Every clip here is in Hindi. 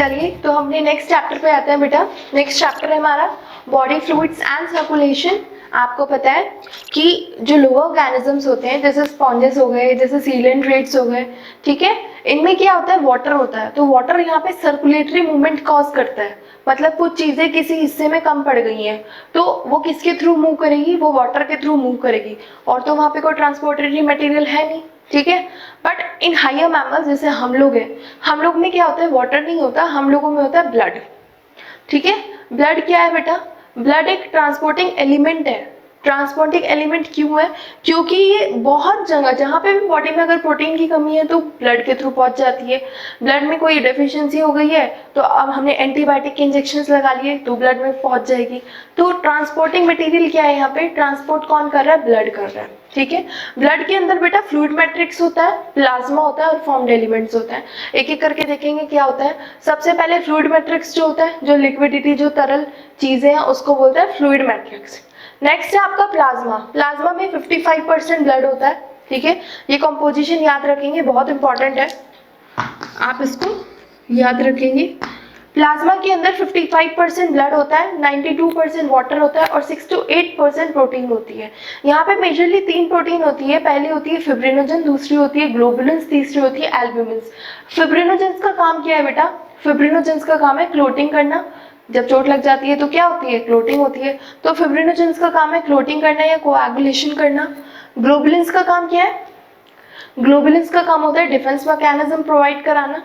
चलिए तो हमने नेक्स्ट चैप्टर पे आते हैं बेटा। नेक्स्ट चैप्टर है हमारा बॉडी फ्लूइड्स एंड सर्कुलेशन। आपको पता है कि जो लोअर ऑर्गेनिजम्स होते हैं जैसे स्पॉन्जेस हो गए, जैसे सीलेंट्रेट्स हो गए, ठीक है, इनमें क्या होता है, वाटर होता है। तो वाटर यहाँ पे सर्कुलेटरी मूवमेंट कॉज करता है, मतलब कुछ चीजें किसी हिस्से में कम पड़ गई हैं तो वो किसके थ्रू मूव करेगी, वो वाटर के थ्रू मूव करेगी। और तो वहाँ पे कोई ट्रांसपोर्टरी मटेरियल है नहीं, ठीक है। बट इन हायर मैमल्स जैसे हम लोग हैं, हम लोग में क्या होता है, वाटर नहीं होता, हम लोगों में होता है ब्लड, ठीक है। ब्लड क्या है बेटा, ब्लड एक ट्रांसपोर्टिंग एलिमेंट है। ट्रांसपोर्टिंग एलिमेंट क्यों है, क्योंकि ये बहुत जगह जहाँ पे भी बॉडी में अगर प्रोटीन की कमी है तो ब्लड के थ्रू पहुंच जाती है। ब्लड में कोई डेफिशिएंसी हो गई है तो अब हमने एंटीबायोटिक के इंजेक्शंस लगा लिए तो ब्लड में पहुंच जाएगी। तो ट्रांसपोर्टिंग मटेरियल क्या है, यहाँ पे ट्रांसपोर्ट कौन कर रहा है, ब्लड कर रहा है, ठीक है। ब्लड के अंदर बेटा फ्लूइड मैट्रिक्स होता है, प्लाज्मा होता है और फॉर्म्ड एलिमेंट्स होता है। एक एक करके देखेंगे क्या होता है। सबसे पहले फ्लूइड मैट्रिक्स जो होता है, जो लिक्विडिटी, जो तरल चीजें हैं उसको बोलते हैं फ्लूइड मैट्रिक्स। नेक्स्ट है आपका प्लाज्मा। प्लाज्मा में 55% ब्लड होता है, ठीक है। ये कंपोजिशन याद रखेंगे, बहुत इंपॉर्टेंट है, आप इसको याद रखेंगे। प्लाज्मा के अंदर 55% ब्लड होता है, 92% वाटर होता है और 6 to 8% प्रोटीन होती है। यहाँ पे मेजरली 3 प्रोटीन होती है, पहली होती है फिब्रिनोजन, दूसरी होती है ग्लोबुलिन्स, तीसरी होती है एल्ब्यूमिन्स। फिब्रिनोजेंस का काम क्या है बेटा, फिब्रिनोजेंस का काम है क्लोटिंग करना। जब चोट लग जाती है तो क्या होती है, क्लोटिंग होती है। तो फिब्रिनोजेंस का काम है क्लोटिंग करना या कोएगुलेशन करना। ग्लोबुलिन्स का काम क्या है, ग्लोबुलिन्स का काम होता है डिफेंस मैकेनिज्म प्रोवाइड कराना।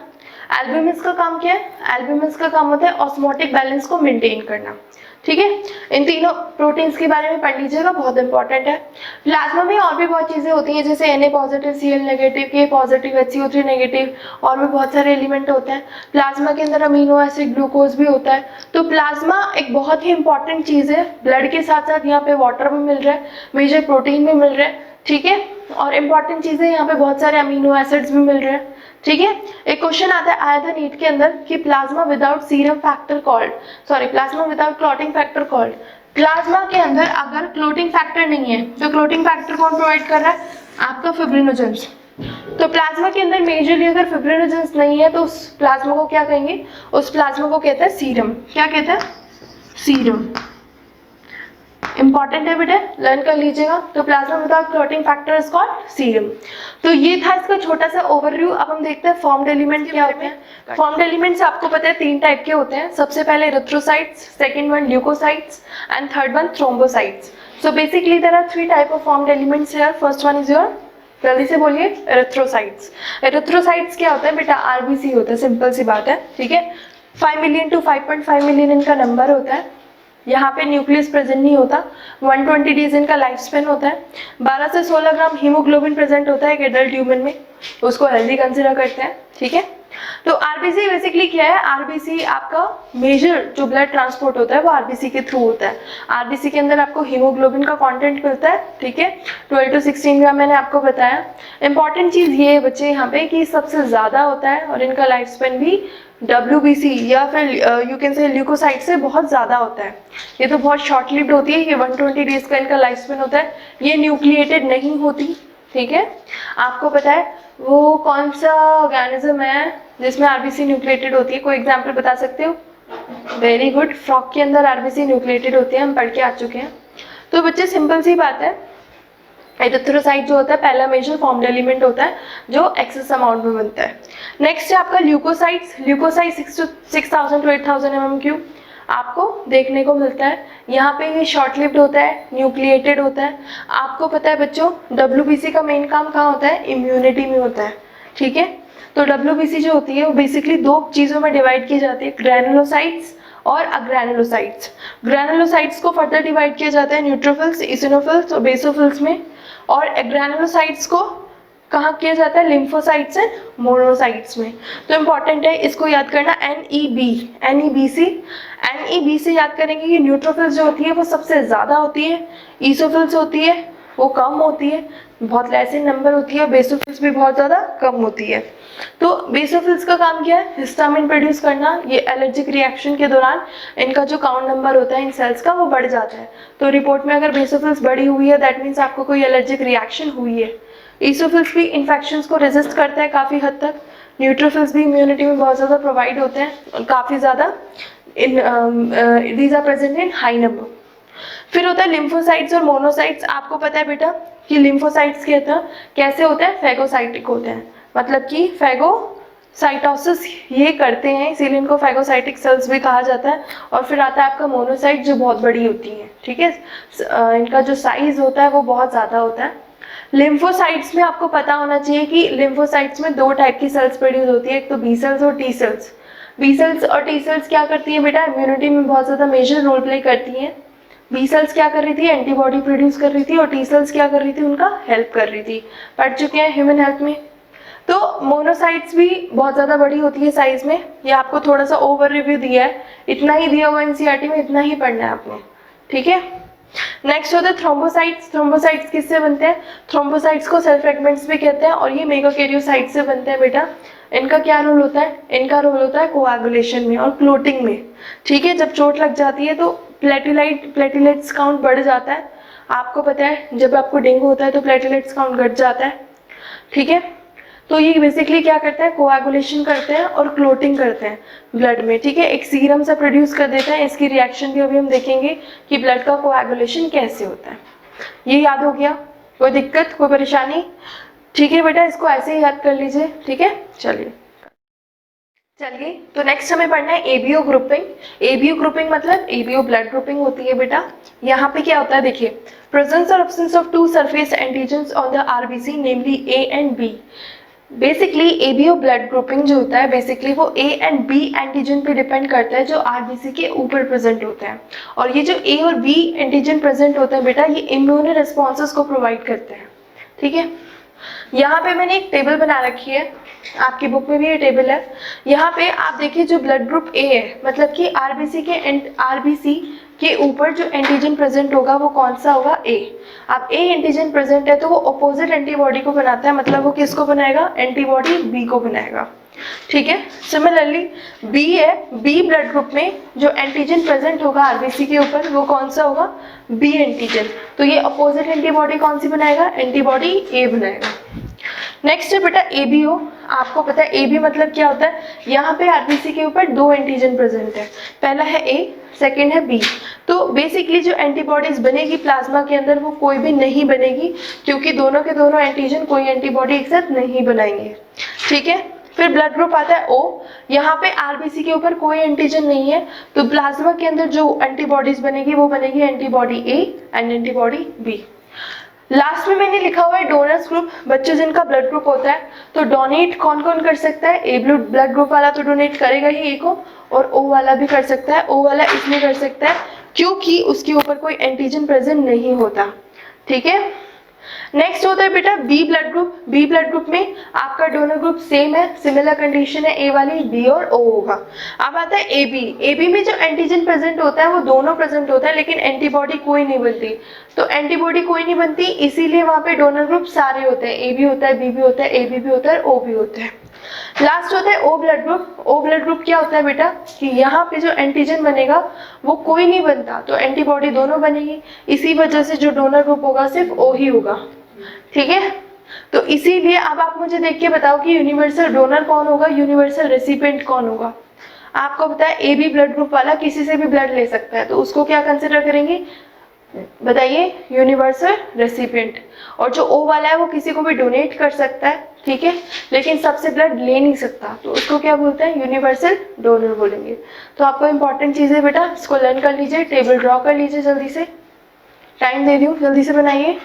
एल्ब्यूमिन्स का काम क्या है, एल्ब्यूमिन्स का काम होता है ऑस्मोटिक बैलेंस को मेंटेन करना, ठीक है। इन तीनों प्रोटीन्स के बारे में पढ़ लीजिएगा, बहुत इंपॉर्टेंट है। प्लाज्मा में और भी बहुत चीजें होती हैं जैसे Na positive, Cl negative, K positive, HCO3 negative, और भी बहुत सारे एलिमेंट होते हैं। प्लाज्मा के अंदर अमीनो एसिड, ग्लूकोज भी होता है। तो प्लाज्मा एक बहुत ही इंपॉर्टेंट चीज है। ब्लड के साथ साथ यहाँ पे वाटर भी मिल रहा है, मेजर प्रोटीन भी मिल रहा है, ठीक है। और इम्पॉर्टेंट चीजें यहाँ पे बहुत सारे अमीनो एसिड्स भी मिल रहे हैं, ठीक है। एक क्वेश्चन आता है आया था नीट के अंदर कि plasma without serum factor called, sorry plasma without clotting factor called. Plasma के अंदर अगर क्लोटिंग फैक्टर नहीं है तो क्लोटिंग फैक्टर कौन प्रोवाइड कर रहा है, आपका फिब्रिनोजेंस। तो प्लाज्मा के अंदर मेजरली अगर फिब्रिनोजेंस नहीं है तो उस प्लाज्मा को क्या कहेंगे, उस प्लाज्मा को कहते हैं सीरम। क्या कहते हैं, सीरम। इंपॉर्टेंट है बेटा, लर्न कर लीजिएगा। तो plasma without clotting factor is called serum. तो ये था इसका छोटा सा ओवरव्यू। अब हम देखते हैं फॉर्म्ड एलिमेंट क्या होते हैं। फॉर्म्ड एलिमेंट्स आपको पता है 3 टाइप के होते हैं। सबसे पहले erythrocytes, second one leukocytes and third one thrombocytes. So basically there are 3 type of formed elements here. First one is your, जल्दी से बोलिए, इरिथ्रोसाइट्स। इरिथ्रोसाइट्स क्या होता है बेटा, आरबीसी होता है, सिंपल सी बात है, ठीक है। 5 मिलियन to 5.5 मिलियन इनका नंबर होता है। यहाँ पे न्यूक्लियस प्रेजेंट नहीं होता। 120 डेज इनका लाइफ स्पेन होता है। 12 से 16 ग्राम हीमोग्लोबिन प्रेजेंट होता है एक एडल्ट ह्यूमन में, उसको हेल्दी कंसिडर करते हैं, ठीक है। तो आरबीसी बेसिकली क्या है, आरबीसी आपका मेजर जो ब्लड ट्रांसपोर्ट होता है वो आरबीसी के थ्रू होता है। आरबीसी के अंदर आपको हीमोग्लोबिन का कंटेंट मिलता है, ठीक है, 12 to 16 ग्राम मैंने आपको बताया। इंपॉर्टेंट चीज ये है बच्चे यहाँ पे कि सबसे ज्यादा होता है और इनका लाइफ स्पेन भी WBC या फिर यू कैन से ल्यूकोसाइट से बहुत ज़्यादा होता है। ये तो बहुत शॉर्ट लिव्ड होती है, ये 120 डेज का इनका लाइफ स्पेन होता है। ये न्यूक्लिएटेड नहीं होती, ठीक है। आपको पता है वो कौन सा ऑर्गेनिज्म है जिसमें आरबीसी न्यूक्लिएटेड होती है, कोई एग्जाम्पल बता सकते हो? वेरी गुड, फ्रॉग के अंदर आरबीसी न्यूक्लिएटेड होती है, हम पढ़ के आ चुके हैं। तो बच्चे सिंपल सी बात है, एरिथ्रोसाइट जो होता है पहला मेजर फॉर्म्ड एलिमेंट होता है जो एक्सेस अमाउंट में बनता है। नेक्स्ट है आपका ल्यूकोसाइट्स। ल्यूकोसाइट 6000 to 8000 mm³ आपको देखने को मिलता है। यहाँ पे ये शॉर्ट लिव्ड होता है, न्यूक्लिएटेड होता है। आपको पता है बच्चों WBC का मेन काम कहाँ होता है, इम्यूनिटी में होता है, ठीक है। तो WBC जो होती है वो बेसिकली 2 चीज़ों में डिवाइड की जाती है, ग्रैनुलोसाइट्स और अग्रैनुलोसाइट्स। ग्रैनुलोसाइट्स को फर्दर डिवाइड किया जाता है न्यूट्रोफिल्स, इसिनोफिल्स और बेसोफिल्स में, और ग्रैनुलोसाइट्स को कहाँ किया जाता है, लिम्फोसाइट्स एंड मोनोसाइट्स में। तो इम्पॉर्टेंट है, इसको याद करना, NEB से याद करेंगे कि न्यूट्रोफिल्स जो होती है वो सबसे ज़्यादा होती है, ईसोफिल्स होती है वो कम होती है, बहुत लेस इन नंबर होती है, बेसोफिल्स भी बहुत ज़्यादा कम होती है। तो बेसोफिल्स का काम क्या है, हिस्टामिन प्रोड्यूस करना। ये एलर्जिक रिएक्शन के दौरान इनका जो काउंट नंबर होता है इन सेल्स का वो बढ़ जाता है। तो रिपोर्ट में अगर बेसोफिल्स बढ़ी हुई है दैट मीन्स आपको कोई एलर्जिक रिएक्शन हुई है। ईसोफिल्स भी इन्फेक्शंस को रेजिस्ट करता है काफ़ी हद तक। न्यूट्रोफिल्स भी इम्यूनिटी में बहुत ज़्यादा प्रोवाइड होते हैं, काफ़ी ज़्यादा these are present in high number. फिर होता है लिम्फोसाइट्स और मोनोसाइट्स। आपको पता है बेटा कि लिम्फोसाइट्स कैसे होते हैं, फैगोसाइटिक होते हैं, मतलब कि फैगोसाइटोसिस ये करते हैं, इसीलिए इनको फैगोसाइटिक सेल्स भी कहा जाता है। और फिर आता है आपका मोनोसाइट जो बहुत बड़ी होती है, ठीक है, इनका जो साइज होता है वो बहुत ज़्यादा होता है। लिम्फोसाइट्स में आपको पता होना चाहिए कि लिम्फोसाइट्स में 2 टाइप की सेल्स प्रोड्यूस होती है, एक तो बी सेल्स और टी सेल्स। बी सेल्स और टी सेल्स क्या करती है बेटा, इम्यूनिटी में बहुत ज़्यादा मेजर रोल प्ले करती हैं। बी सेल्स क्या कर रही थी, एंटीबॉडी प्रोड्यूस कर रही थी, और टी सेल्स क्या कर रही थी, उनका हेल्प कर रही थी। पढ़ चुके हैं ह्यूमन हेल्थ में। तो मोनोसाइट्स भी बहुत ज़्यादा बड़ी होती है साइज में। ये आपको थोड़ा सा ओवर रिव्यू दिया है, इतना ही दिया हुआ एनसीईआरटी में, इतना ही पढ़ना है आपने, ठीक है। नेक्स्ट होता है थ्रोम्बोसाइट्स। थ्रोम्बोसाइट्स किससे बनते हैं, थ्रोम्बोसाइट्स को सेल फ्रेगमेंट्स भी कहते हैं, और ये मेगाकैरियोसाइट्स से बनते हैं बेटा। इनका क्या रोल होता है, इनका रोल होता है कोआगुलेशन में और क्लोटिंग में, ठीक है। जब चोट लग जाती है तो प्लेटलेट्स काउंट बढ़ जाता है। आपको पता है जब आपको डेंगू होता है तो प्लेटलेट्स काउंट घट जाता है, ठीक है। तो ये बेसिकली क्या करते हैं, कोआगुलेशन करते हैं और क्लोटिंग करते हैं ब्लड में, ठीक है। एक सीरम सा प्रोड्यूस कर देते हैं। इसकी रिएक्शन भी अभी हम देखेंगे कि ब्लड का कोआगुलेशन कैसे होता है। ये याद हो गया, कोई दिक्कत, कोई परेशानी, ठीक है बेटा, इसको ऐसे ही याद कर लीजिए, ठीक है। चलिए तो नेक्स्ट हमें पढ़ना है एबीओ ग्रुपिंग। एबीओ ग्रुपिंग मतलब एबीओ ब्लड ग्रुपिंग होती है बेटा। यहाँ पे क्या होता है देखिए, प्रेजेंस और absence of 2 surface antigens on the RBC namely A and B. Basically ABO blood grouping जो होता है बेसिकली वो ए एंड बी एंटीजन पे डिपेंड करता है जो आरबीसी के ऊपर प्रेजेंट होते हैं। और ये जो ए और बी एंटीजन प्रेजेंट होता है बेटा, ये इम्यून रिस्पॉन्सेस को प्रोवाइड करते हैं, ठीक है। यहाँ पे मैंने एक टेबल बना रखी है, आपकी बुक में भी ये टेबल है। यहाँ पे आप देखिए जो ब्लड ग्रुप ए है, मतलब कि आरबीसी के ऊपर जो एंटीजन प्रेजेंट होगा वो कौन सा होगा, ए। अब ए एंटीजन प्रेजेंट है तो वो अपोजिट एंटीबॉडी को बनाता है, मतलब वो किसको बनाएगा, एंटीबॉडी बी को बनाएगा, ठीक है। सिमिलरली बी है, बी ब्लड ग्रुप में जो एंटीजन प्रेजेंट होगा आरबीसी के ऊपर वो कौन सा होगा, बी एंटीजन। तो ये अपोजिट एंटीबॉडी कौन सी बनाएगा, एंटीबॉडी ए बनाएगा। नेक्स्ट है बेटा एबीओ। आपको पता है एबी मतलब क्या होता है, यहाँ पे आरबीसी के ऊपर 2 एंटीजन प्रेजेंट है, पहला है ए, सेकेंड है बी। तो बेसिकली जो एंटीबॉडीज बनेगी प्लाज्मा के अंदर वो कोई भी नहीं बनेगी, क्योंकि दोनों के दोनों एंटीजन कोई एंटीबॉडी एक साथ नहीं बनाएंगे, ठीक है। फिर ब्लड ग्रुप आता है ओ। यहाँ पे आरबीसी के ऊपर कोई एंटीजन नहीं है, तो प्लाज्मा के अंदर जो एंटीबॉडीज बनेगी वो बनेगी antibody A and antibody B. Last में मैंने लिखा हुआ है डोनर्स ग्रुप, बच्चे जिनका ब्लड ग्रुप होता है। तो डोनेट कौन कौन कर सकता है, ए ब्लड ग्रुप वाला तो डोनेट करेगा ही ए को, और ओ वाला भी कर सकता है। ओ वाला इसलिए कर सकता है क्योंकि उसके ऊपर कोई एंटीजन प्रेजेंट नहीं होता, ठीक है। नेक्स्ट होता है बेटा B blood group. B blood group में आपका डोनर ग्रुप सेम है, सिमिलर कंडीशन है, ए वाली, बी और ओ होगा। अब आता है ए बी। ए बी में जो एंटीजन प्रेजेंट होता है वो दोनों प्रेजेंट होता है, लेकिन एंटीबॉडी कोई नहीं बनती। तो एंटीबॉडी कोई नहीं बनती, इसीलिए वहां पे डोनर ग्रुप सारे होते हैं, ए भी होता है, बी भी होता है, ए बी भी होता है, ओ भी होता है। लास्ट होता है O blood group. O blood group क्या होता है बेटा कि यहाँ पे जो एंटीजन बनेगा वो कोई नहीं बनता, तो एंटीबॉडी दोनों बनेगी, इसी वजह से जो डोनर ग्रुप होगा सिर्फ ओ ही होगा, ठीक है। तो इसीलिए अब आप मुझे देख के बताओ कि यूनिवर्सल डोनर कौन होगा, यूनिवर्सल रेसिपिएंट कौन होगा। आपको पता है ए बी ब्लड ग्रुप वाला किसी से भी ब्लड ले सकता है, तो उसको क्या कंसिडर करेंगे, बताइए, यूनिवर्सल रेसिपिएंट। और जो ओ वाला है वो किसी को भी डोनेट कर सकता है, ठीक है, लेकिन सबसे ब्लड ले नहीं सकता, तो उसको क्या बोलते हैं, यूनिवर्सल डोनर बोलेंगे। तो आपको इंपॉर्टेंट चीज़ है बेटा, इसको लर्न कर लीजिए, टेबल ड्रॉ कर लीजिए, जल्दी से टाइम दे रही हूँ, जल्दी से बनाइए।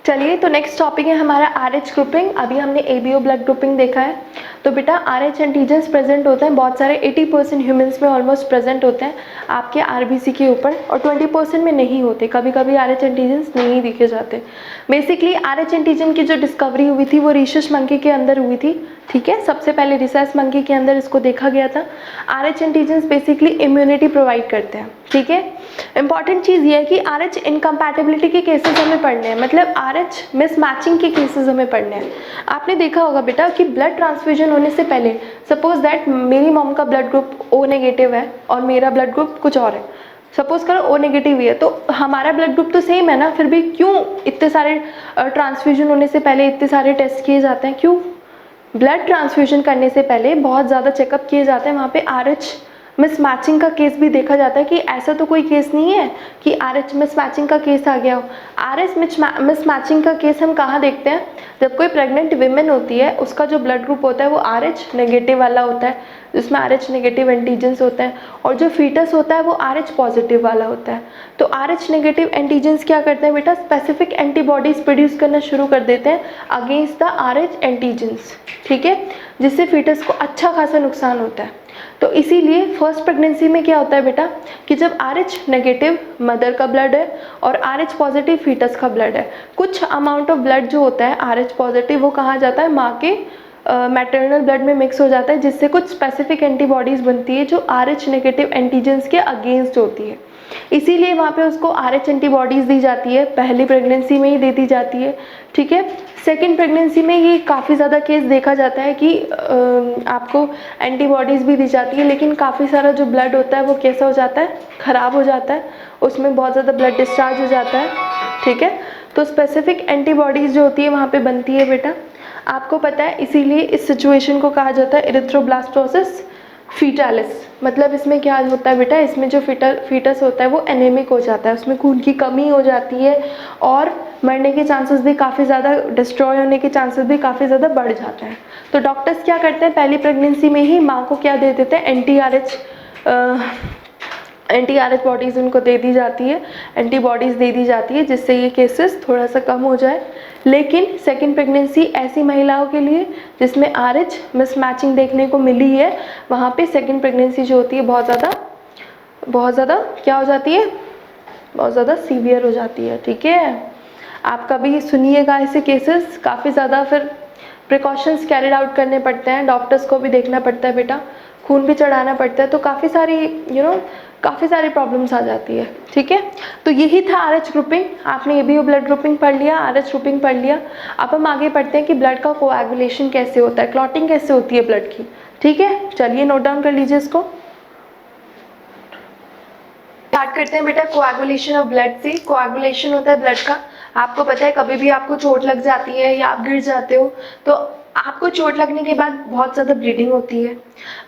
चलिए तो नेक्स्ट टॉपिक है हमारा आरएच ग्रुपिंग। अभी हमने एबीओ ब्लड ग्रुपिंग देखा है। तो बेटा आरएच एंटीजन्स प्रेजेंट होते हैं, बहुत सारे 80% ह्यूमंस में ऑलमोस्ट प्रेजेंट होते हैं आपके आरबीसी के ऊपर, और 20% में नहीं होते, कभी कभी आरएच एंटीजन्स नहीं दिखे जाते। बेसिकली आरएच एंटीजन की जो डिस्कवरी हुई थी वो रीशस मंकी के अंदर हुई थी, ठीक है, सबसे पहले रिसेस मंकी के अंदर इसको देखा गया था। RH antigens basically immunity provide करते हैं, ठीक है। इंपॉर्टेंट चीज़ ये है कि आरएच इनकम्पैटिबिलिटी के केसेस हमें पढ़ने हैं, मतलब आरएच मिसमैचिंग के केसेस हमें पढ़ने हैं। आपने देखा होगा बेटा कि ब्लड ट्रांसफ्यूजन होने से पहले, सपोज दैट मेरी मॉम का ब्लड ग्रुप ओ नेगेटिव है और मेरा ब्लड ग्रुप कुछ और है, सपोज करो ओ नेगेटिव ही है, तो हमारा ब्लड ग्रुप तो सेम है ना, फिर भी क्यों इतने सारे ट्रांसफ्यूजन होने से पहले इतने सारे टेस्ट किए जाते हैं? क्यों? ब्लड ट्रांसफ्यूजन करने से पहले बहुत ज़्यादा चेकअप किए जाते हैं, वहाँ पे RH मिसमैचिंग का केस भी देखा जाता है कि ऐसा तो कोई केस नहीं है कि RH मिसमैचिंग का केस आ गया हो। RH मिसमैचिंग का केस हम कहाँ देखते हैं? जब कोई प्रेग्नेंट विमेन होती है, उसका जो ब्लड ग्रुप होता है वो RH नेगेटिव वाला होता है, जिसमें RH नेगेटिव एंटीजन्स होते हैं, और जो फीटस होता है वो RH पॉजिटिव वाला होता है। तो RH नेगेटिव एंटीजन्स क्या करते हैं बेटा? स्पेसिफिक एंटीबॉडीज प्रोड्यूस करना शुरू कर देते हैं अगेंस्ट द RH एंटीजन्स, ठीक है, जिससे फीटस को अच्छा खासा नुकसान होता है। तो इसीलिए फर्स्ट प्रेगनेंसी में क्या होता है बेटा कि जब RH नेगेटिव मदर का ब्लड है और RH पॉजिटिव फीटस का ब्लड है, कुछ अमाउंट ऑफ ब्लड जो होता है RH पॉजिटिव वो कहाँ जाता है? माँ के मैटरनल ब्लड में मिक्स हो जाता है, जिससे कुछ स्पेसिफिक एंटीबॉडीज़ बनती है जो RH नेगेटिव एंटीजन्स के अगेंस्ट होती है। इसीलिए वहाँ पे उसको RH एंटीबॉडीज़ दी जाती है, पहली प्रेगनेंसी में ही दे दी जाती है, ठीक है। सेकेंड प्रेगनेंसी में ये काफ़ी ज़्यादा केस देखा जाता है कि आपको एंटीबॉडीज़ भी दी जाती है, लेकिन काफ़ी सारा जो ब्लड होता है वो कैसा हो जाता है? ख़राब हो जाता है, उसमें बहुत ज़्यादा ब्लड डिस्चार्ज हो जाता है, ठीक है। तो स्पेसिफिक एंटीबॉडीज़ जो होती है वहाँ पे बनती है बेटा, आपको पता है। इसीलिए इस सिचुएशन को कहा जाता है इरिथ्रोब्लास्टोसिस फीटालिस। मतलब इसमें क्या होता है बेटा? इसमें जो फीटस होता है वो एनेमिक हो जाता है, उसमें खून की कमी हो जाती है और मरने के चांसेस भी काफ़ी ज़्यादा, डिस्ट्रॉय होने के चांसेस भी काफ़ी ज़्यादा बढ़ जाते हैं। तो डॉक्टर्स क्या करते हैं? पहली प्रेगनेंसी में ही माँ को क्या दे देते हैं? एंटी आर एच बॉडीज़ उनको दे दी जाती है, एंटीबॉडीज़ दे दी जाती है, जिससे ये केसेस थोड़ा सा कम हो जाए। लेकिन सेकेंड प्रेगनेंसी ऐसी महिलाओं के लिए जिसमें RH मिसमैचिंग देखने को मिली है, वहाँ पे सेकेंड प्रेगनेंसी जो होती है बहुत ज़्यादा क्या हो जाती है? बहुत ज़्यादा सीवियर हो जाती है, ठीक है। आप कभी सुनिएगा ऐसे केसेस, काफ़ी ज़्यादा फिर प्रिकॉशंस कैरिड आउट करने पड़ते हैं, डॉक्टर्स को भी देखना पड़ता है बेटा, खून भी चढ़ाना पड़ता है, तो काफ़ी सारी काफ़ी सारी प्रॉब्लम्स आ जाती है, ठीक है। तो यही था RH ग्रुपिंग। आपने ABO ब्लड ग्रुपिंग पढ़ लिया, RH ग्रुपिंग पढ़ लिया। अब हम आगे पढ़ते हैं कि ब्लड का कोएगुलेशन कैसे होता है, क्लॉटिंग कैसे होती है ब्लड की, ठीक है। चलिए नोट डाउन कर लीजिए इसको। स्टार्ट करते हैं बेटा कोएगुलेशन ऑफ ब्लड से। कोएगुलेशन होता है ब्लड का, आपको पता है कभी भी आपको चोट लग जाती है या आप गिर जाते हो तो आपको चोट लगने के बाद बहुत ज़्यादा ब्लीडिंग होती है।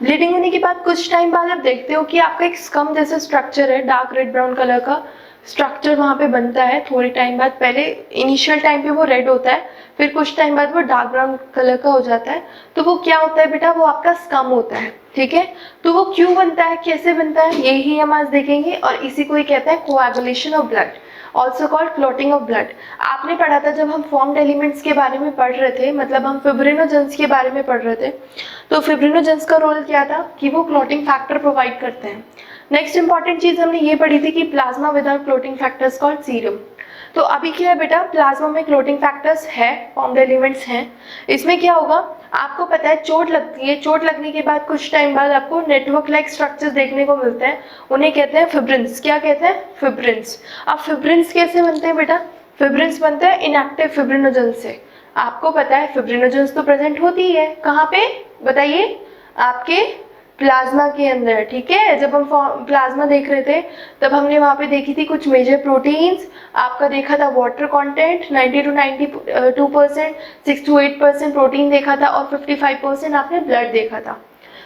ब्लीडिंग होने के बाद कुछ टाइम बाद आप देखते हो कि आपका एक स्कम जैसा स्ट्रक्चर है, डार्क रेड ब्राउन कलर का स्ट्रक्चर वहाँ पे बनता है। थोड़े टाइम बाद, पहले इनिशियल टाइम पे वो रेड होता है, फिर कुछ टाइम बाद वो डार्क ब्राउन कलर का हो जाता है। तो वो क्या होता है बेटा? वो आपका स्कम होता है, ठीक है। तो वो क्यों बनता है, कैसे बनता है, यही हम आज देखेंगे। और इसी को ही कहते हैं coagulation of blood, also called clotting of blood. आपने पढ़ा था जब हम फॉर्म्ड एलिमेंट्स के बारे में पढ़ रहे थे, मतलब हम फिब्रिनोजेंस के बारे में पढ़ रहे थे, तो फिब्रिनोजेंस का रोल क्या था कि वो क्लॉटिंग फैक्टर प्रोवाइड करते हैं। नेक्स्ट इंपॉर्टेंट चीज हमने ये पढ़ी थी कि plasma without clotting factors called serum. तो अभी क्या है बेटा? प्लाज्मा में क्लॉटिंग फैक्टर्स है, फॉर्म्ड एलिमेंट्स हैं। इसमें क्या होगा, आपको पता है चोट लगती है, चोट लगने के बाद कुछ टाइम बाद आपको नेटवर्क लाइक स्ट्रक्चर्स देखने को मिलते हैं, उन्हें कहते हैं फिब्रिन्स। क्या कहते हैं? फिब्रिन्स। अब फिब्रिन्स कैसे बनते हैं बेटा? फिब्रिन्स बनते हैं इनएक्टिव फिब्रिनोजन से। आपको पता है फिब्रिनोजेंस तो प्रेजेंट होती है कहाँ पे बताइए? आपके प्लाज्मा के अंदर, ठीक है। जब हम प्लाज्मा देख रहे थे तब हमने वहाँ पे देखी थी कुछ मेजर प्रोटीन्स, आपका देखा था water content 90 to 92%, 6 to 8% protein देखा था और 55% आपने ब्लड देखा था।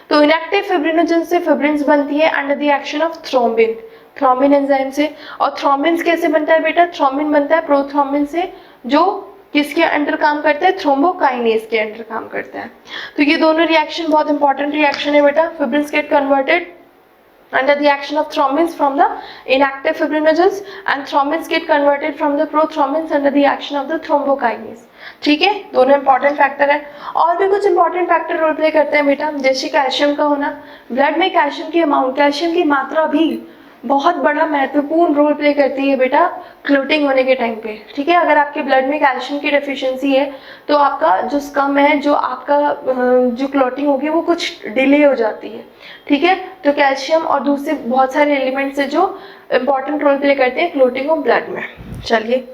तो इनएक्टिव फिब्रिनोजन से फिब्रिन्स बनती है under the action of thrombin, thrombin enzyme से। और थ्रोम्बिन कैसे बनता है बेटा? थ्रोम्बिन बनता है प्रोथ्रोम्बिन से, जो किसके अंडर काम करते हैं? थ्रोम्बोकाइनेज के अंडर काम करते हैं। तो ये दोनों रिएक्शन बहुत इंपॉर्टेंट रिएक्शन है बेटा। Fibrins get converted under the action of thrombins from the inactive fibrinogens and thrombins get converted from the prothrombins under the action of the thrombokinase। ठीक है, दोनों इंपॉर्टेंट फैक्टर है। और भी कुछ इंपॉर्टेंट फैक्टर रोल प्ले करते हैं बेटा, जैसे कैल्शियम का होना। ब्लड में कैल्शियम की अमाउंट, कैल्शियम की मात्रा भी बहुत बड़ा महत्वपूर्ण रोल प्ले करती है बेटा क्लोटिंग होने के टाइम पे, ठीक है। अगर आपके ब्लड में कैल्शियम की डेफिशिएंसी है तो आपका जो स्कम है, जो आपका जो क्लोटिंग होगी वो कुछ डिले हो जाती है, ठीक है। तो कैल्शियम और दूसरे बहुत सारे एलिमेंट्स है जो इंपॉर्टेंट रोल प्ले करते हैं क्लोटिंग ऑफ ब्लड में। चलिए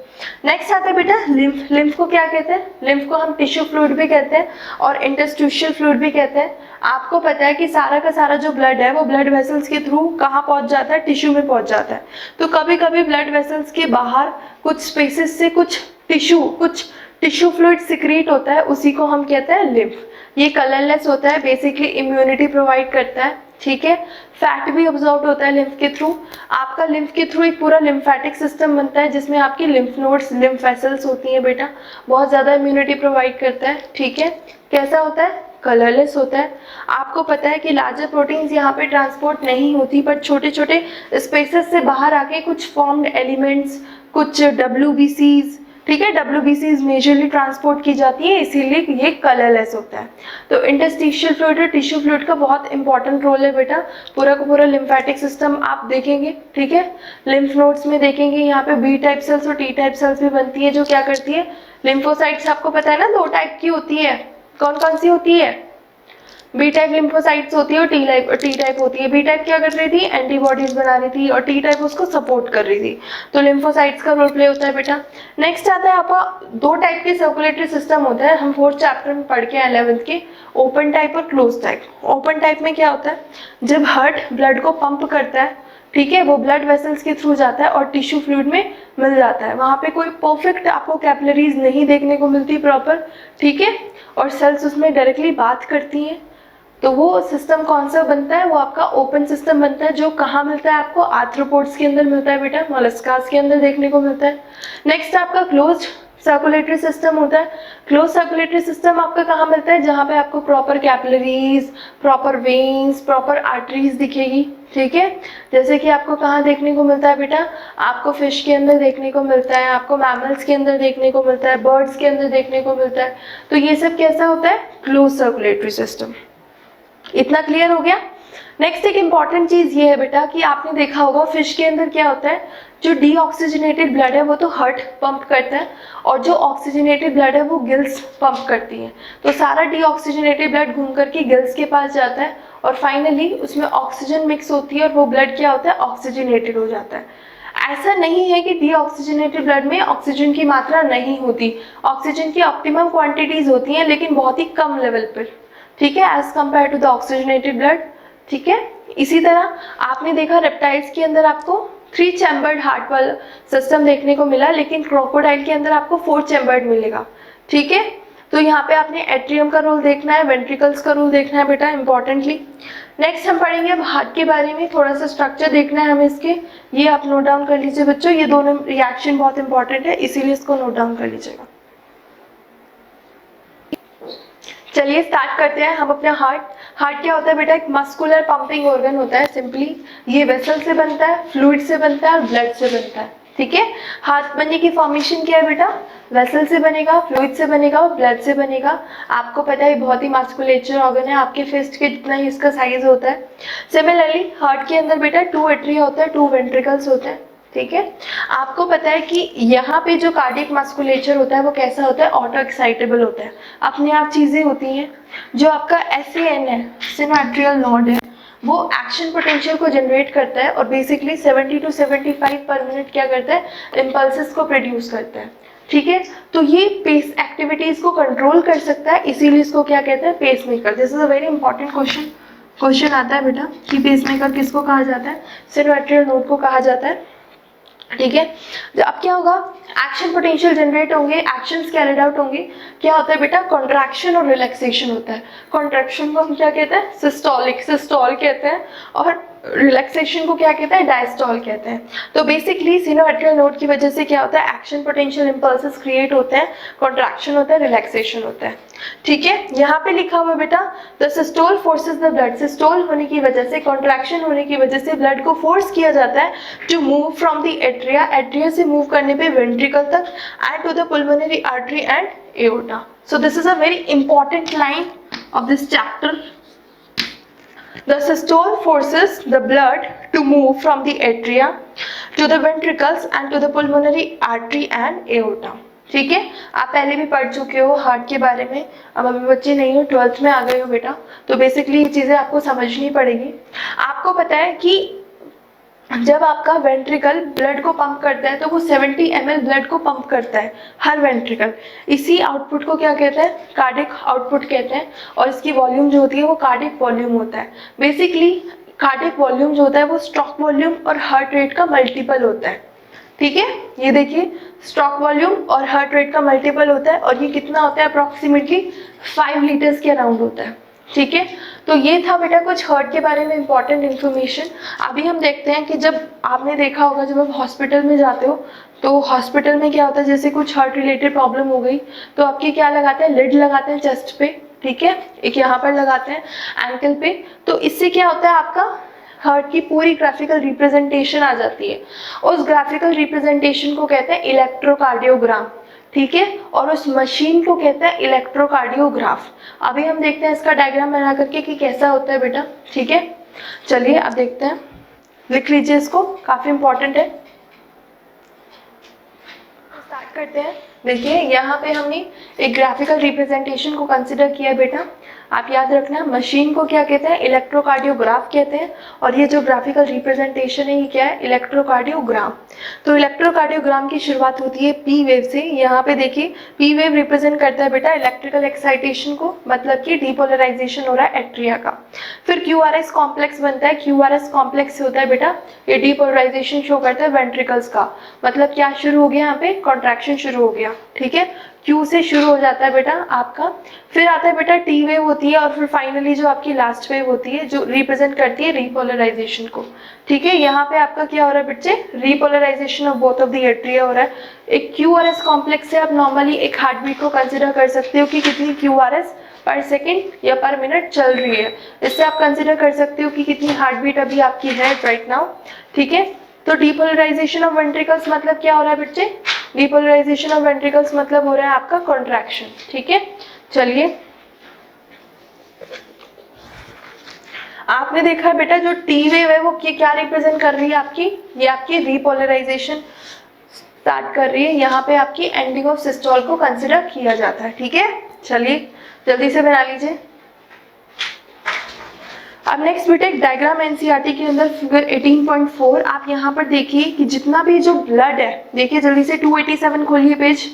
नेक्स्ट आता है बेटा लिम्फ। लिम्फ को क्या कहते हैं? लिम्फ को हम टिश्यू फ्लूइड भी कहते हैं और इंटरस्टिशियल फ्लूइड भी कहते हैं। आपको पता है कि सारा का सारा जो ब्लड है वो ब्लड वेसल्स के थ्रू कहाँ पहुंच जाता है, टिश्यू में पहुंच जाता है। तो कभी कभी ब्लड वेसल्स के बाहर कुछ स्पेसेस से कुछ टिश्यू फ्लूइड सिक्रीट होता है, उसी को हम कहते हैं लिम्फ। ये कलरलेस होता है, बेसिकली इम्यूनिटी प्रोवाइड करता है, ठीक है। फैट भी ऑब्जॉर्ब होता है लिम्फ के थ्रू। आपका लिम्फ के थ्रू एक पूरा लिम्फेटिक सिस्टम बनता है जिसमें आपकी लिम्फ नोड्स, लिम्फ वेसल्स होती हैं बेटा, बहुत ज़्यादा इम्यूनिटी प्रोवाइड करता है, ठीक है। कैसा होता है, कलरलेस होता है। आपको पता है कि लार्जर प्रोटीन्स यहाँ पे ट्रांसपोर्ट नहीं होती, पर छोटे छोटे स्पेसेस से बाहर आके कुछ फॉर्म्ड एलिमेंट्स, कुछ WBCs, ठीक है, WBCs मेजरली ट्रांसपोर्ट की जाती है, इसीलिए ये कलरलेस होता है। तो इंटरस्टिशियल फ्लूइड और टिश्यू फ्लूइड का बहुत इंपॉर्टेंट रोल है बेटा। पूरा का पूरा लिम्फेटिक सिस्टम आप देखेंगे, ठीक है। लिम्फ नोड्स में देखेंगे यहाँ पे B टाइप सेल्स और T टाइप सेल्स भी बनती है, जो क्या करती है, लिम्फोसाइट्स आपको पता है ना 2 टाइप की होती है, कौन कौन सी होती है, बी टाइप लिम्फोसाइट्स होती है और टी टाइप होती है। बी टाइप क्या कर रही थी, एंटीबॉडीज बना रही थी, और टी टाइप उसको सपोर्ट कर रही थी। तो लिम्फोसाइट्स का रोल प्ले होता है बेटा। नेक्स्ट आता है आपका 2 टाइप के सर्कुलेटरी सिस्टम होता है, हम 4th चैप्टर में पढ़ के 11th के, ओपन टाइप और क्लोज टाइप। ओपन टाइप में क्या होता है, जब हार्ट ब्लड को पंप करता है, ठीक है, वो ब्लड वेसल्स के थ्रू जाता है और टिश्यू फ्लूइड में मिल जाता है। वहाँ पे कोई परफेक्ट आपको कैपिलरीज नहीं देखने को मिलती प्रॉपर, ठीक है, और सेल्स उसमें डायरेक्टली बात करती हैं। तो वो सिस्टम कौन सा बनता है, वो आपका ओपन सिस्टम बनता है, जो कहाँ मिलता है आपको, आर्थ्रोपोड्स के अंदर मिलता है बेटा, मोलस्कास के अंदर देखने को मिलता है। नेक्स्ट आपका क्लोज्ड सर्कुलेटरी सिस्टम होता है। क्लोज सर्कुलेटरी सिस्टम आपका कहाँ मिलता है, जहाँ पे आपको proper capillaries, proper veins, proper arteries दिखेगी, ठीक है। जैसे कि आपको कहाँ देखने को मिलता है बेटा, आपको फिश के अंदर देखने को मिलता है, आपको मैमल्स के अंदर देखने को मिलता है, बर्ड्स के अंदर देखने को मिलता है। तो ये सब कैसा होता है, क्लोज सर्कुलेटरी सिस्टम। इतना क्लियर हो गया। नेक्स्ट एक इंपॉर्टेंट चीज ये है बेटा कि आपने देखा होगा फिश के अंदर क्या होता है, जो डीऑक्सीजनेटेड ब्लड है वो तो हार्ट पंप करता है, और जो ऑक्सीजनेटेड ब्लड है वो गिल्स पंप करती है। तो सारा डीऑक्सीजनेटेड ब्लड घूम करके गिल्स के पास जाता है, और फाइनली उसमें ऑक्सीजन मिक्स होती है, और वो ब्लड क्या होता है, ऑक्सीजनेटेड हो जाता है। ऐसा नहीं है कि डीऑक्सीजनेटेड ब्लड में ऑक्सीजन की मात्रा नहीं होती, ऑक्सीजन की ऑप्टिमम क्वांटिटीज होती हैं, लेकिन बहुत ही कम लेवल पर, ठीक है, as compare to the oxygenated blood, ठीक है। इसी तरह आपने देखा रेप्टाइल्स के अंदर आपको 3 चैम्बर्ड हार्ट वाला सिस्टम देखने को मिला, लेकिन क्रोकोडाइल के अंदर आपको 4 चैम्बर्ड मिलेगा, ठीक है। तो यहाँ पे आपने एट्रियम का रोल देखना है, वेंट्रिकल्स का रोल देखना है बेटा इंपॉर्टेंटली। नेक्स्ट हम पढ़ेंगे अब हार्ट के बारे में, थोड़ा सा स्ट्रक्चर देखना है हमें इसके, ये आप नोट डाउन कर लीजिए बच्चों, ये दोनों रिएक्शन बहुत इंपॉर्टेंट है, इसीलिए इसको नोट डाउन कर लीजिएगा। चलिए स्टार्ट करते हैं हम अपना हार्ट। हार्ट क्या होता है बेटा, एक मस्कुलर पंपिंग ऑर्गन होता है सिंपली। ये वेसल से बनता है, फ्लूइड से बनता है और ब्लड से बनता है, ठीक है। हार्ट बनने की फॉर्मेशन क्या है बेटा, वेसल से बनेगा, फ्लूइड से बनेगा और ब्लड से बनेगा। आपको पता है बहुत ही मस्कुलेचर ऑर्गन है, आपके फिस्ट के जितना ही इसका साइज होता है। सिमिलरली हार्ट के अंदर बेटा 2 एट्रिया होता है, 2 वेंट्रिकल्स होते हैं, ठीक है। आपको पता है कि यहाँ पे जो कार्डियक मस्कुलेचर होता है वो कैसा होता है, ऑटो एक्साइटेबल होता है, अपने आप चीजें होती हैं। जो आपका SAN है, सिनोएट्रियल नोड है, वो एक्शन पोटेंशियल को जनरेट करता है और बेसिकली 70 to 75 पर मिनट क्या करता है, इम्पल्सेस को प्रोड्यूस करता है, ठीक है। तो ये पेस एक्टिविटीज को कंट्रोल कर सकता है, इसीलिए इसको क्या कहते हैं, pacemaker. This is a very important question आता है बेटा कि पेसमेकर किसको कहा जाता है, सिनोएट्रियल नोड को कहा जाता है, ठीक है। अब क्या होगा, एक्शन पोटेंशियल जनरेट होंगे, एक्शंस कैरिड आउट होंगे। क्या होता है बेटा, कॉन्ट्रैक्शन और रिलैक्सेशन होता है। कॉन्ट्रैक्शन को हम क्या कहते हैं, सिस्टोल कहते हैं, और रिलैक्सेशन को क्या कहते हैं, डायस्टोल कहते हैं। तो बेसिकली सिनोएट्रियल नोड की वजह से क्या होता है, एक्शन पोटेंशियल इंपल्सेस क्रिएट होते हैं, कॉन्ट्रैक्शन होता है, रिलैक्सेशन होता है, ठीक है। यहाँ पे लिखा हुआ बेटा, the systole forces the blood, systole होने की वजह से, कॉन्ट्रैक्शन होने की वजह से ब्लड को फोर्स किया जाता है to move from the atria, atria से मूव करने पे वेंट्रिकल तक, and to the pulmonary artery and aorta. So this is a very important line of this chapter. The systole forces the blood to move from the atria to the ventricles and to the pulmonary artery and aorta, ठीक है। आप पहले भी पढ़ चुके हो हार्ट के बारे में, अब अभी बच्चे नहीं हो, 12th में आ गए हो बेटा, तो बेसिकली ये चीजें आपको समझनी पड़ेगी। आपको पता है कि जब आपका वेंट्रिकल ब्लड को पंप करता है तो वो 70 ml ब्लड को पंप करता है हर वेंट्रिकल। इसी आउटपुट को क्या कहते हैं, कार्डिक आउटपुट कहते हैं, और इसकी वॉल्यूम जो होती है वो कार्डिक वॉल्यूम होता है। बेसिकली कार्डिक वॉल्यूम जो होता है वो स्ट्रोक वॉल्यूम और हार्ट रेट का मल्टीपल होता है। ठीक है, ये देखिए स्ट्रोक वॉल्यूम और हार्ट रेट का मल्टीपल होता है, और ये कितना होता है, अप्रॉक्सीमेटली 5 लीटर्स के अराउंड होता है। ठीक है, तो ये था बेटा कुछ हार्ट के बारे में इंपॉर्टेंट इन्फॉर्मेशन। अभी हम देखते हैं कि जब आपने देखा होगा जब आप हॉस्पिटल में जाते हो तो हॉस्पिटल में क्या होता है, जैसे कुछ हार्ट रिलेटेड प्रॉब्लम हो गई तो आपके क्या लगाते हैं, लिड लगाते हैं चेस्ट पे। ठीक है, एक यहाँ पर लगाते हैं एंकल पे। तो इससे क्या होता है, आपका हार्ट की पूरी ग्राफिकल रिप्रेजेंटेशन आ जाती है। उस ग्राफिकल रिप्रेजेंटेशन को कहते हैं इलेक्ट्रोकार्डियोग्राम। ठीक है, और उस मशीन को कहते हैं इलेक्ट्रोकार्डियोग्राफ। अभी हम देखते हैं इसका डायग्राम बना करके कि कैसा होता है बेटा। ठीक है, चलिए अब देखते हैं, लिख लीजिए इसको, काफी इंपॉर्टेंट है। स्टार्ट करते हैं। देखिए यहाँ पे हमने एक ग्राफिकल रिप्रेजेंटेशन को कंसिडर किया बेटा। आप याद रखना मशीन को क्या कहते हैं, इलेक्ट्रोकार्डियोग्राफ कहते हैं, और ये जो ग्राफिकल रिप्रेजेंटेशन है ये क्या है, इलेक्ट्रोकार्डियोग्राम। तो इलेक्ट्रोकार्डियोग्राम की शुरुआत होती है पी वेव से। यहाँ पे देखिए पी वेव रिप्रेजेंट करता है बेटा इलेक्ट्रिकल एक्साइटेशन को, मतलब कि डीपोलराइजेशन हो रहा है एट्रिया का। फिर क्यूआरएस कॉम्प्लेक्स बनता है। क्यूआरएस कॉम्प्लेक्स होता है बेटा, ये डीपोलराइजेशन शो करता है वेंट्रिकल्स का, मतलब क्या शुरू हो गया, यहाँ पे कॉन्ट्रैक्शन शुरू हो गया। ठीक है, क्यू से शुरू हो जाता है बेटा आपका। फिर आता है बेटा टी वेव होती है, और फिर फाइनली जो आपकी लास्ट वेव होती है जो रिप्रेजेंट करती है रीपोलराइजेशन को। ठीक है, यहाँ पे आपका क्या हो रहा है बच्चे, repolarisation of both of the atria हो रहा है। एक क्यूआरएस कॉम्प्लेक्स से आप नॉर्मली एक हार्ट बीट को कंसिडर कर सकते हो कि कितनी क्यूआरएस पर सेकेंड या पर मिनट चल रही है। इससे आप कंसिडर कर सकते हो कि कितनी हार्ट बीट अभी आपकी है राइट नाउ। ठीक है, तो डीपोलराइजेशन ऑफ वेंट्रिकल्स मतलब क्या हो रहा है बच्चे, डीपोलराइजेशन ऑफ वेंट्रिकल्स मतलब हो रहा है आपका कॉन्ट्रैक्शन। ठीक है, चलिए आपने देखा है बेटा जो टी वेव है वो क्या रिप्रेजेंट कर रही है आपकी, ये आपकी रीपोलराइजेशन स्टार्ट कर रही है। यहाँ पे आपकी एंडिंग ऑफ सिस्टोल को कंसिडर किया जाता है। ठीक है, चलिए जल्दी से बना लीजिए। अब नेक्स्ट बेटा एक डायग्राम एनसीईआरटी के अंदर फिगर 18.4 आप यहाँ पर देखिए कि जितना भी जो ब्लड है, देखिए जल्दी से 287 खोलिए पेज।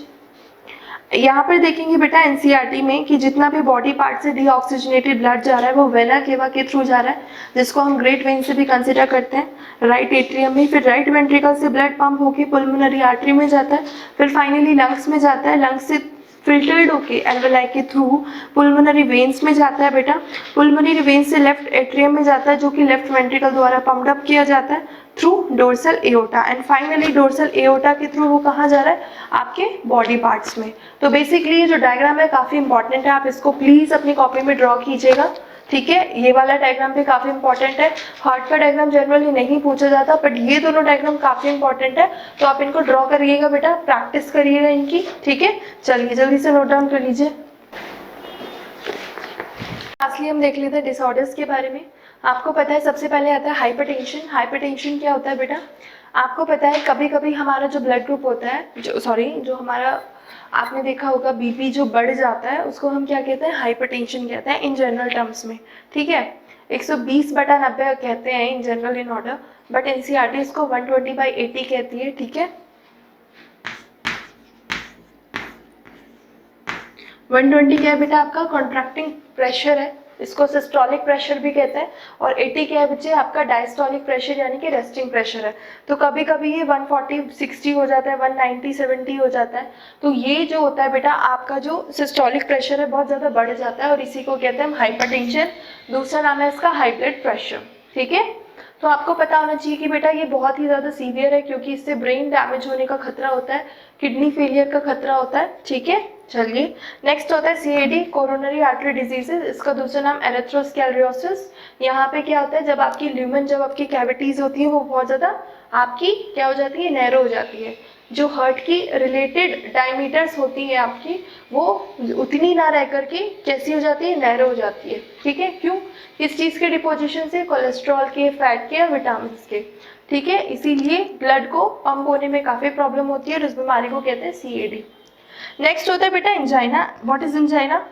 यहाँ पर देखेंगे बेटा एनसीईआरटी में कि जितना भी बॉडी पार्ट से डीऑक्सीजनेटेड ब्लड जा रहा है वो वेना केवा के थ्रू जा रहा है, जिसको हम ग्रेट वेन से भी कंसिडर करते हैं। राइट एट्रियम में, फिर राइट वेंट्रिकल से ब्लड पंप होके पुल्मोनरी आर्टरी में जाता है, फिर फाइनली लंग्स में जाता है, लंग्स से फिल्टर्ड होके एल्वेलाई के थ्रू पुल्मोनरी वेन्स में जाता है बेटा। पुल्मोनरी वेन्स से लेफ्ट एट्रियम में जाता है जो कि लेफ्ट वेंट्रिकल द्वारा पंप्ड अप किया जाता है through dorsal aorta, and finally dorsal aorta के थ्रू वो कहाँ जा रहा है, आपके बॉडी पार्ट्स में। तो बेसिकली ये जो डायग्राम है काफी इंपॉर्टेंट है, आप इसको प्लीज अपनी कॉपी में ड्रॉ कीजिएगा। ठीक है, ये वाला डायग्राम भी काफी इंपॉर्टेंट है। हार्ट का डायग्राम जनरली नहीं पूछा जाता, बट ये दोनों डायग्राम काफी इंपॉर्टेंट है, तो आप इनको ड्रॉ करिएगा बेटा, प्रैक्टिस करिएगा इनकी। ठीक है, चलिए जल्दी से नोट डाउन कर लीजिए। लास्टली हम देख लेते हैं डिसऑर्डर्स के बारे में। आपको पता है सबसे पहले आता है हाइपरटेंशन। हाइपरटेंशन क्या होता है बेटा, आपको पता है कभी कभी हमारा जो ब्लड ग्रुप होता है, जो हमारा आपने देखा होगा बीपी जो बढ़ जाता है उसको हम क्या कहते हैं, हाइपरटेंशन कहते हैं इन जनरल टर्म्स में। ठीक है, 120/90 कहते हैं in general in order, but NCERT इसको 120/80 कहती है। ठीक है, 120 क्या है बेटा, आपका कॉन्ट्रैक्टिंग प्रेशर है, इसको सिस्टोलिक प्रेशर भी कहते हैं, और 80 क्या है बच्चे, आपका डायस्टोलिक प्रेशर यानी कि रेस्टिंग प्रेशर है। तो कभी कभी ये 140/60 हो जाता है, 190/70 हो जाता है। तो ये जो होता है बेटा आपका जो सिस्टोलिक प्रेशर है बहुत ज़्यादा बढ़ जाता है, और इसी को कहते हैं हम हाइपरटेंशन। दूसरा नाम है इसका हाई ब्लड प्रेशर। ठीक है, तो आपको पता होना चाहिए कि बेटा ये बहुत ही ज़्यादा सीवियर है, क्योंकि इससे ब्रेन डैमेज होने का खतरा होता है, किडनी फेलियर का खतरा होता है। ठीक है, चलिए नेक्स्ट होता है सीएडी, कोरोनरी आर्टरी डिजीजेस, इसका दूसरा नाम एरिथ्रोस्क्लेरोसिस। यहाँ पे क्या होता है, जब आपकी ल्यूमेन, जब आपकी कैविटीज होती है वो बहुत ज़्यादा आपकी क्या हो जाती है, नैरो हो जाती है। जो हार्ट की रिलेटेड डायमीटर्स होती है आपकी वो उतनी ना रह करके कैसी हो जाती है, नैरो हो जाती है। ठीक है, क्यों, किस चीज़ के डिपोजिशन से, कोलेस्ट्रॉल के, फैट के या विटामिन के। ठीक है, इसीलिए ब्लड को पंप होने में काफ़ी प्रॉब्लम होती है, और इस बीमारी को कहते हैं सीएडी। नेक्स्ट होता है बेटा angina. What is angina,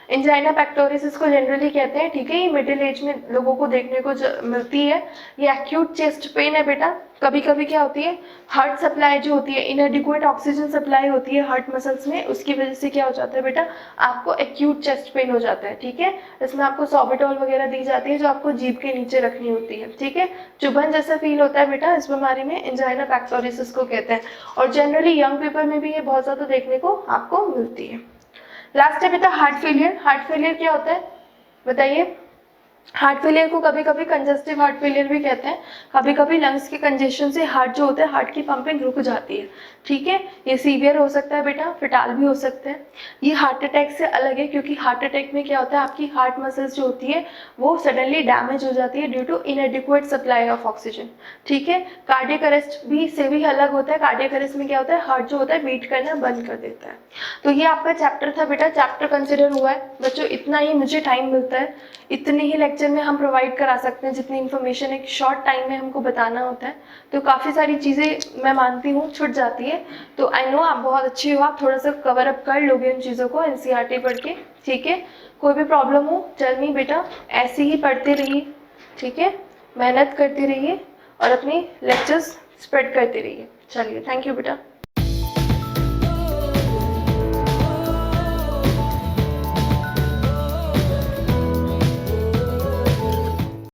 angina pectoris इसको जनरली कहते हैं, ठीक है। ये मिडिल एज में लोगों को देखने को मिलती है। ये एक्यूट चेस्ट पेन है बेटा। कभी कभी क्या होती है, हार्ट सप्लाई जो होती है, इनएडिक्वेट ऑक्सीजन सप्लाई होती है हार्ट मसल्स में, उसकी वजह से क्या हो जाता है बेटा, आपको एक्यूट चेस्ट पेन हो जाता है, ठीक है। इसमें आपको सॉर्बिटॉल वगैरह दी जाती है जो आपको जीभ के नीचे रखनी होती है, ठीक है। चुभन जैसा फील होता है बेटा, इस बीमारी में एंजाइना पेक्टोरिस इसको कहते हैं। और जनरली यंग पीपल में भी ये बहुत ज़्यादा देखने को आपको मिलती है। लास्ट है बेटा हार्ट फेलियर। हार्ट फेलियर क्या होता है बताइए। हार्ट फेलियर को कभी कभी कंजस्टिव हार्ट फेलियर भी कहते हैं। कभी कभी लंग्स के कंजेशन से हार्ट जो होता है, हार्ट की पंपिंग रुक जाती है, ठीक है। ये सीवियर हो सकता है बेटा, फिटाल भी हो सकता है। ये हार्ट अटैक से अलग है, क्योंकि हार्ट अटैक में क्या होता है, आपकी हार्ट मसल्स जो होती है वो सडनली डैमेज हो जाती है due to inadequate supply of oxygen, ठीक है। कार्डियक अरेस्ट भी से भी अलग होता है। कार्डियक अरेस्ट में क्या होता है, हार्ट जो होता है बीट करना बंद कर देता है। तो ये आपका चैप्टर था बेटा, चैप्टर कंसिडर हुआ है बच्चों। इतना ही मुझे टाइम मिलता है, इतने ही लेक्चर में हम प्रोवाइड करा सकते हैं जितनी इन्फॉर्मेशन एक शॉर्ट टाइम में हमको बताना होता है। तो काफ़ी सारी चीज़ें मैं मानती हूँ छूट जाती है। तो आई नो आप बहुत अच्छे हो, आप थोड़ा सा कवर अप कर लोगे उन चीज़ों को एनसीईआरटी पढ़ के, ठीक है। कोई भी प्रॉब्लम हो टेल मी बेटा, ऐसे ही पढ़ते रहिए, ठीक है। मेहनत करते रहिए और अपनी लेक्चर्स स्प्रेड करते रहिए। चलिए, थैंक यू बेटा।